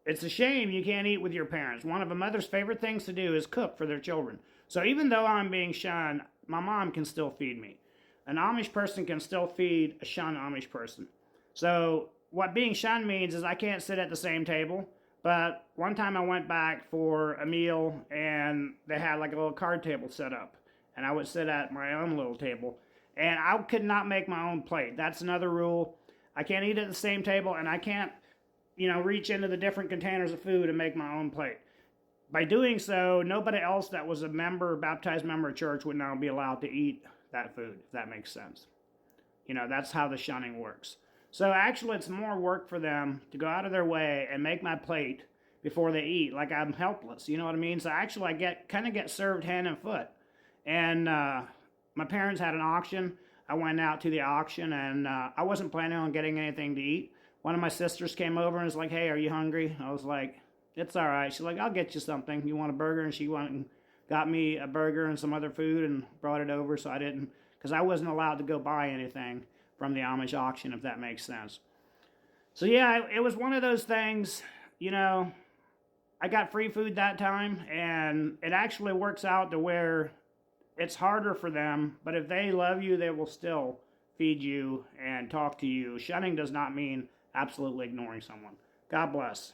it's a shame you can't eat with your parents. One of a mother's favorite things to do is cook for their children. So even though I'm being shunned, my mom can still feed me. An Amish person can still feed a shunned Amish person. So what being shunned means is I can't sit at the same table. But one time I went back for a meal and they had like a little card table set up. And I would sit at my own little table. And I could not make my own plate. That's another rule. I can't eat at the same table and I can't, reach into the different containers of food and make my own plate. By doing so, nobody else that was a baptized member of church, would now be allowed to eat that food, if that makes sense. That's how the shunning works. So actually, it's more work for them to go out of their way and make my plate before they eat, like I'm helpless. You know what I mean? So actually, I kind of get served hand and foot. And my parents had an auction. I went out to the auction, and I wasn't planning on getting anything to eat. One of my sisters came over and was like, "Hey, are you hungry?" I was like, "It's all right." She's like, "I'll get you something. You want a burger?" And she went and got me a burger and some other food and brought it over, so I didn't, because I wasn't allowed to go buy anything from the Amish auction, if that makes sense. So yeah, it was one of those things, I got free food that time, and it actually works out to where it's harder for them, but if they love you, they will still feed you and talk to you. Shunning does not mean absolutely ignoring someone. God bless.